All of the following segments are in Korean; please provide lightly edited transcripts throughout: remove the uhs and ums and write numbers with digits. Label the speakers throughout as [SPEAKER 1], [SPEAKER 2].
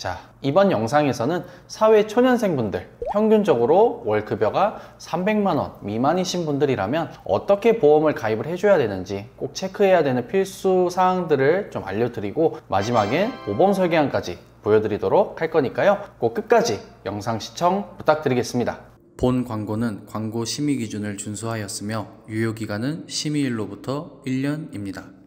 [SPEAKER 1] 자, 이번 영상에서는 사회초년생분들, 평균적으로 월급여가 300만원 미만이신 분들이라면 어떻게 보험을 가입을 해줘야 되는지 꼭 체크해야 되는 필수 사항들을 좀 알려드리고, 마지막엔 모범 설계안까지 보여드리도록 할 거니까요, 꼭 끝까지 영상 시청 부탁드리겠습니다. 본 광고는 광고 심의 기준을 준수하였으며 유효기간은 심의일로부터 1년입니다.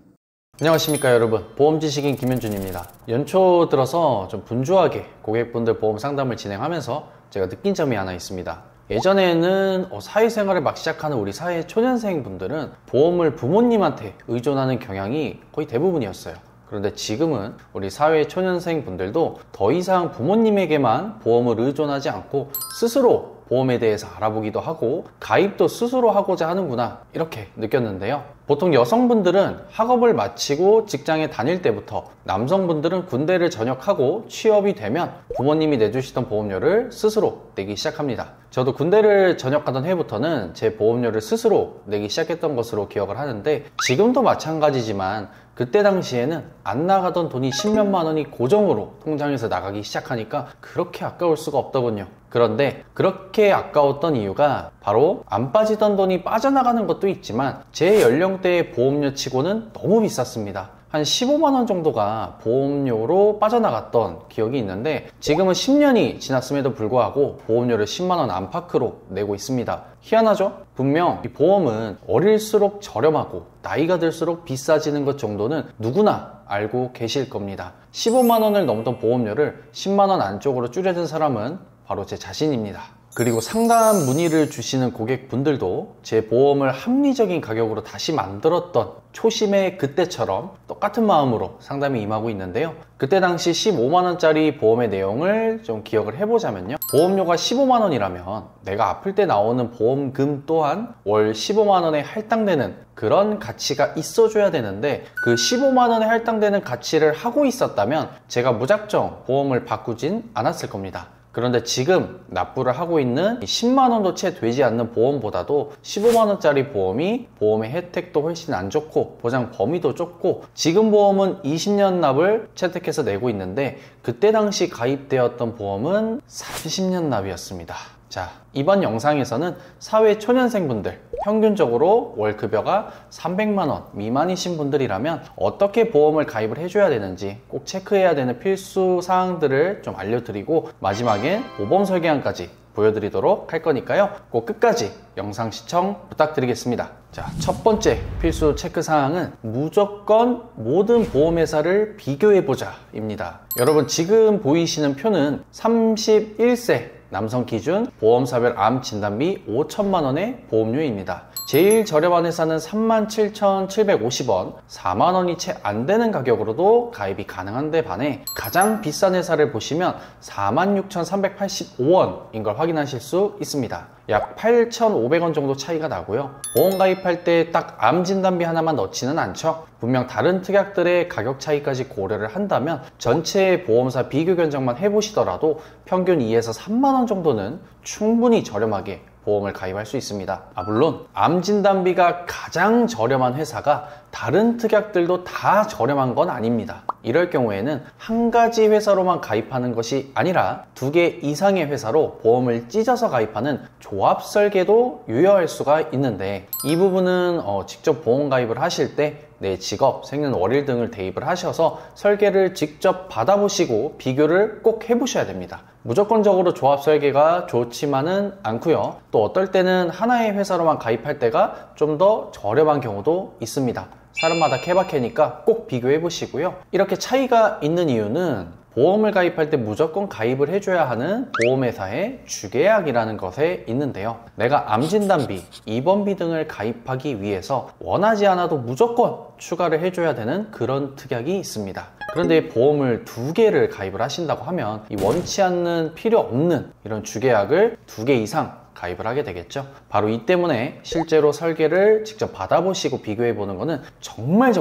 [SPEAKER 1] 안녕하십니까 여러분, 보험지식인 김현준입니다. 연초 들어서 좀 분주하게 고객분들 보험 상담을 진행하면서 제가 느낀 점이 하나 있습니다. 예전에는 사회생활을 막 시작하는 우리 사회 초년생 분들은 보험을 부모님한테 의존하는 경향이 거의 대부분이었어요. 그런데 지금은 우리 사회 초년생 분들도 더 이상 부모님에게만 보험을 의존하지 않고 스스로 보험에 대해서 알아보기도 하고 가입도 스스로 하고자 하는구나, 이렇게 느꼈는데요. 보통 여성분들은 학업을 마치고 직장에 다닐 때부터, 남성분들은 군대를 전역하고 취업이 되면 부모님이 내주시던 보험료를 스스로 내기 시작합니다. 저도 군대를 전역하던 해부터는 제 보험료를 스스로 내기 시작했던 것으로 기억을 하는데, 지금도 마찬가지지만 그때 당시에는 안 나가던 돈이 10몇만 원이 고정으로 통장에서 나가기 시작하니까 그렇게 아까울 수가 없더군요. 그런데 그렇게 아까웠던 이유가 바로 안 빠지던 돈이 빠져나가는 것도 있지만 제 연령대의 보험료 치고는 너무 비쌌습니다. 한 15만 원 정도가 보험료로 빠져나갔던 기억이 있는데, 지금은 10년이 지났음에도 불구하고 보험료를 10만 원 안팎으로 내고 있습니다. 희한하죠? 분명 이 보험은 어릴수록 저렴하고 나이가 들수록 비싸지는 것 정도는 누구나 알고 계실 겁니다. 15만 원을 넘던 보험료를 10만 원 안쪽으로 줄여준 사람은 바로 제 자신입니다. 그리고 상담 문의를 주시는 고객분들도 제 보험을 합리적인 가격으로 다시 만들었던 초심의 그때처럼 똑같은 마음으로 상담이 임하고 있는데요. 그때 당시 15만원짜리 보험의 내용을 좀 기억을 해보자면요, 보험료가 15만원이라면 내가 아플 때 나오는 보험금 또한 월 15만원에 할당되는 그런 가치가 있어줘야 되는데, 그 15만원에 할당되는 가치를 하고 있었다면 제가 무작정 보험을 바꾸진 않았을 겁니다. 그런데 지금 납부를 하고 있는 10만원도 채 되지 않는 보험보다도 15만원짜리 보험이 보험의 혜택도 훨씬 안 좋고 보장 범위도 좁고, 지금 보험은 20년 납을 채택해서 내고 있는데 그때 당시 가입되었던 보험은 30년 납이었습니다. 자, 이번 영상에서는 사회 초년생분들, 평균적으로 월급여가 300만원 미만이신 분들이라면 어떻게 보험을 가입을 해줘야 되는지 꼭 체크해야 되는 필수 사항들을 좀 알려드리고, 마지막엔 모범 설계안까지 보여드리도록 할 거니까요, 꼭 끝까지 영상 시청 부탁드리겠습니다. 자, 첫 번째 필수 체크 사항은 무조건 모든 보험회사를 비교해보자 입니다. 여러분, 지금 보이시는 표는 31세 남성 기준 보험사별 암 진단비 5천만원의 보험료입니다. 제일 저렴한 회사는 37,750원, 4만원이 채 안 되는 가격으로도 가입이 가능한데 반해 가장 비싼 회사를 보시면 46,385원인 걸 확인하실 수 있습니다. 약 8,500원 정도 차이가 나고요. 보험 가입할 때 딱 암 진단비 하나만 넣지는 않죠. 분명 다른 특약들의 가격 차이까지 고려를 한다면 전체 보험사 비교 견적만 해보시더라도 평균 2에서 3만원 정도는 충분히 저렴하게 보험을 가입할 수 있습니다. 물론 암 진단비가 가장 저렴한 회사가 다른 특약들도 다 저렴한 건 아닙니다. 이럴 경우에는 한 가지 회사로만 가입하는 것이 아니라 2개 이상의 회사로 보험을 찢어서 가입하는 조합 설계도 유효할 수가 있는데, 이 부분은 직접 보험 가입을 하실 때 내 직업, 생년월일 등을 대입을 하셔서 설계를 직접 받아보시고 비교를 꼭 해보셔야 됩니다. 무조건적으로 조합 설계가 좋지만은 않고요. 또 어떨 때는 하나의 회사로만 가입할 때가 좀 더 저렴한 경우도 있습니다. 사람마다 케바케니까 꼭 비교해 보시고요. 이렇게 차이가 있는 이유는 보험을 가입할 때 무조건 가입을 해줘야 하는 보험회사의 주계약이라는 것에 있는데요. 내가 암진단비, 입원비 등을 가입하기 위해서 원하지 않아도 무조건 추가를 해줘야 되는 그런 특약이 있습니다. 그런데 보험을 2개를 가입을 하신다고 하면 이 원치 않는 필요 없는 이런 주계약을 2개 이상 가입을 하게 되겠죠. 바로 이 때문에 실제로 설계를 직접 받아보시고 비교해 보는 것은 정말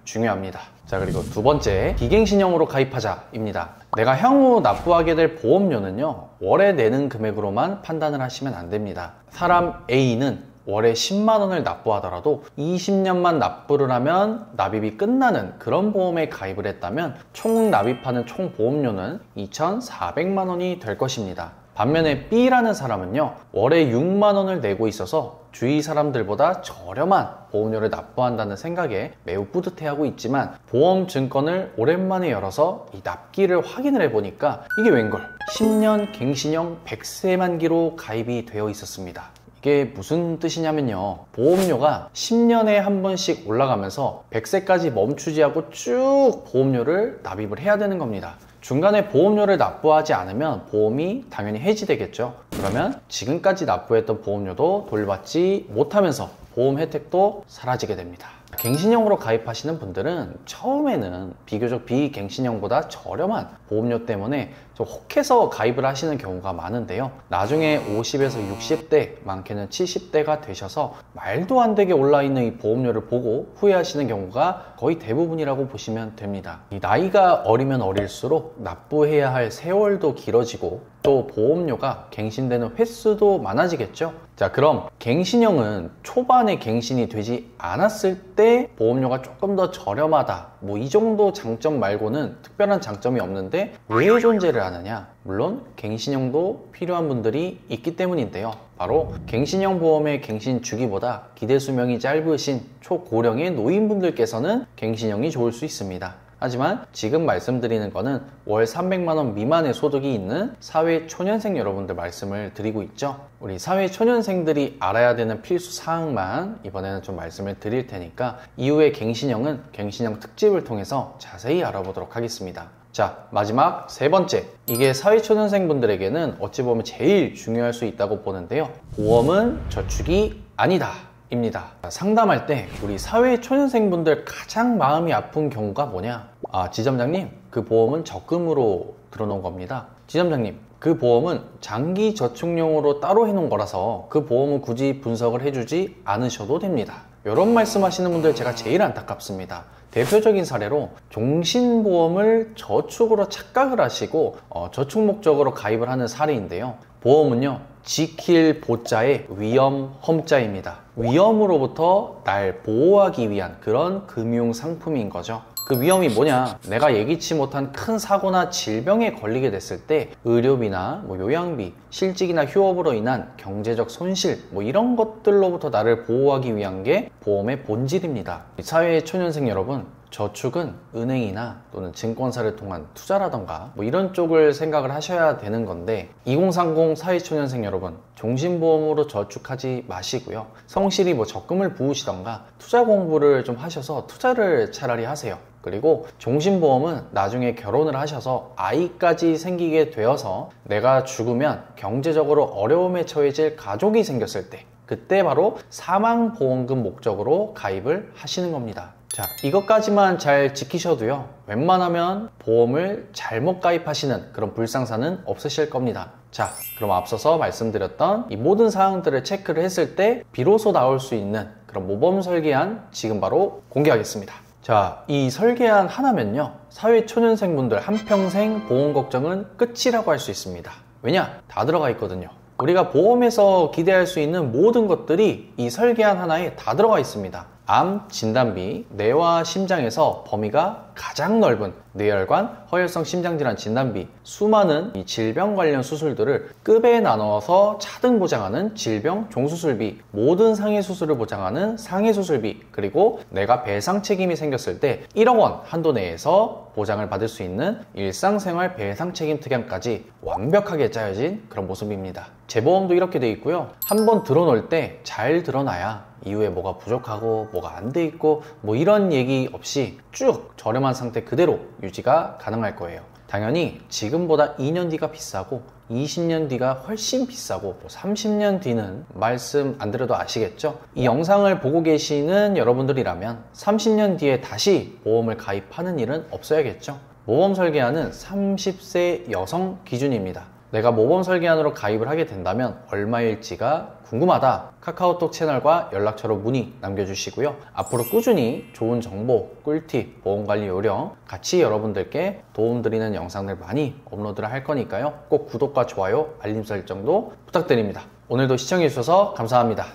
[SPEAKER 1] 중요합니다. 자, 그리고 두 번째, 비갱신형으로 가입하자입니다. 내가 향후 납부하게 될 보험료는요, 월에 내는 금액으로만 판단을 하시면 안 됩니다. 사람 A는 월에 10만 원을 납부하더라도 20년만 납부를 하면 납입이 끝나는 그런 보험에 가입을 했다면 총 납입하는 총 보험료는 2,400만 원이 될 것입니다. 반면에 B라는 사람은요, 월에 6만 원을 내고 있어서 주위 사람들보다 저렴한 보험료를 납부한다는 생각에 매우 뿌듯해하고 있지만 보험 증권을 오랜만에 열어서 이 납기를 확인을 해보니까 이게 웬걸 10년 갱신형 100세 만기로 가입이 되어 있었습니다. 이게 무슨 뜻이냐면요, 보험료가 10년에 한 번씩 올라가면서 100세까지 멈추지 않고 쭉 보험료를 납입을 해야 되는 겁니다. 중간에 보험료를 납부하지 않으면 보험이 당연히 해지되겠죠. 그러면 지금까지 납부했던 보험료도 돌받지 못하면서 보험 혜택도 사라지게 됩니다. 갱신형으로 가입하시는 분들은 처음에는 비교적 비갱신형보다 저렴한 보험료 때문에 좀 혹해서 가입을 하시는 경우가 많은데요, 나중에 50에서 60대, 많게는 70대가 되셔서 말도 안 되게 올라있는 이 보험료를 보고 후회하시는 경우가 거의 대부분이라고 보시면 됩니다. 이 나이가 어리면 어릴수록 납부해야 할 세월도 길어지고 또 보험료가 갱신되는 횟수도 많아지겠죠. 자, 그럼 갱신형은 초반에 갱신이 되지 않았을 때 보험료가 조금 더 저렴하다, 뭐 이 정도 장점 말고는 특별한 장점이 없는데 왜 존재를 하느냐? 물론 갱신형도 필요한 분들이 있기 때문인데요, 바로 갱신형 보험의 갱신 주기보다 기대 수명이 짧으신 초고령의 노인분들께서는 갱신형이 좋을 수 있습니다. 하지만 지금 말씀드리는 거는 월 300만 원 미만의 소득이 있는 사회초년생 여러분들 말씀을 드리고 있죠. 우리 사회초년생들이 알아야 되는 필수 사항만 이번에는 좀 말씀을 드릴 테니까 이후에 갱신형은 갱신형 특집을 통해서 자세히 알아보도록 하겠습니다. 자, 마지막 세 번째, 이게 사회초년생 분들에게는 어찌 보면 제일 중요할 수 있다고 보는데요, 보험은 저축이 아니다 입니다. 상담할 때 우리 사회초년생분들 가장 마음이 아픈 경우가 뭐냐? 지점장님, 그 보험은 적금으로 들어놓은 겁니다. 지점장님, 그 보험은 장기 저축용으로 따로 해놓은 거라서 그 보험은 굳이 분석을 해주지 않으셔도 됩니다. 이런 말씀하시는 분들 제가 제일 안타깝습니다. 대표적인 사례로 종신보험을 저축으로 착각을 하시고 저축 목적으로 가입을 하는 사례인데요, 보험은요, 지킬 보자의 위험 험자입니다. 위험으로부터 날 보호하기 위한 그런 금융 상품인 거죠. 그 위험이 뭐냐? 내가 예기치 못한 큰 사고나 질병에 걸리게 됐을 때 의료비나 요양비, 실직이나 휴업으로 인한 경제적 손실, 이런 것들로부터 나를 보호하기 위한 게 보험의 본질입니다. 사회의 초년생 여러분, 저축은 은행이나 또는 증권사를 통한 투자라던가 이런 쪽을 생각을 하셔야 되는 건데, 2030 사회초년생 여러분, 종신보험으로 저축하지 마시고요, 성실히 적금을 부으시던가 투자 공부를 좀 하셔서 투자를 차라리 하세요. 그리고 종신보험은 나중에 결혼을 하셔서 아이까지 생기게 되어서 내가 죽으면 경제적으로 어려움에 처해질 가족이 생겼을 때, 그때 바로 사망보험금 목적으로 가입을 하시는 겁니다. 자, 이것까지만 잘 지키셔도요, 웬만하면 보험을 잘못 가입하시는 그런 불상사는 없으실 겁니다. 자, 그럼 앞서서 말씀드렸던 이 모든 사항들을 체크를 했을 때 비로소 나올 수 있는 그런 모범 설계안 지금 바로 공개하겠습니다. 자, 이 설계안 하나면요, 사회초년생분들 한평생 보험 걱정은 끝이라고 할 수 있습니다. 왜냐? 다 들어가 있거든요. 우리가 보험에서 기대할 수 있는 모든 것들이 이 설계안 하나에 다 들어가 있습니다. 암 진단비, 뇌와 심장에서 범위가 가장 넓은 뇌혈관, 허혈성 심장질환 진단비, 수많은 이 질병 관련 수술들을 급에 나눠서 차등 보장하는 질병 종수술비, 모든 상해 수술을 보장하는 상해 수술비, 그리고 내가 배상 책임이 생겼을 때 1억 원 한도 내에서 보장을 받을 수 있는 일상생활 배상 책임 특약까지 완벽하게 짜여진 그런 모습입니다. 재보험도 이렇게 돼 있고요, 한번 들어놓을 때 잘 들어놔야 이후에 뭐가 부족하고 뭐가 안 돼 있고 이런 얘기 없이 쭉 저렴한 상태 그대로 유지가 가능할 거예요. 당연히 지금보다 2년 뒤가 비싸고 20년 뒤가 훨씬 비싸고 30년 뒤는 말씀 안 드려도 아시겠죠? 이 영상을 보고 계시는 여러분들이라면 30년 뒤에 다시 보험을 가입하는 일은 없어야겠죠? 모범 설계안은 30세 여성 기준입니다. 내가 모범 설계안으로 가입을 하게 된다면 얼마일지가 궁금하다, 카카오톡 채널과 연락처로 문의 남겨주시고요. 앞으로 꾸준히 좋은 정보, 꿀팁, 보험관리 요령 같이 여러분들께 도움드리는 영상들 많이 업로드를 할 거니까요, 꼭 구독과 좋아요, 알림 설정도 부탁드립니다. 오늘도 시청해주셔서 감사합니다.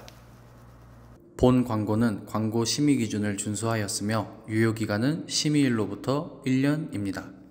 [SPEAKER 1] 본 광고는 광고 심의 기준을 준수하였으며 유효기간은 심의일로부터 1년입니다.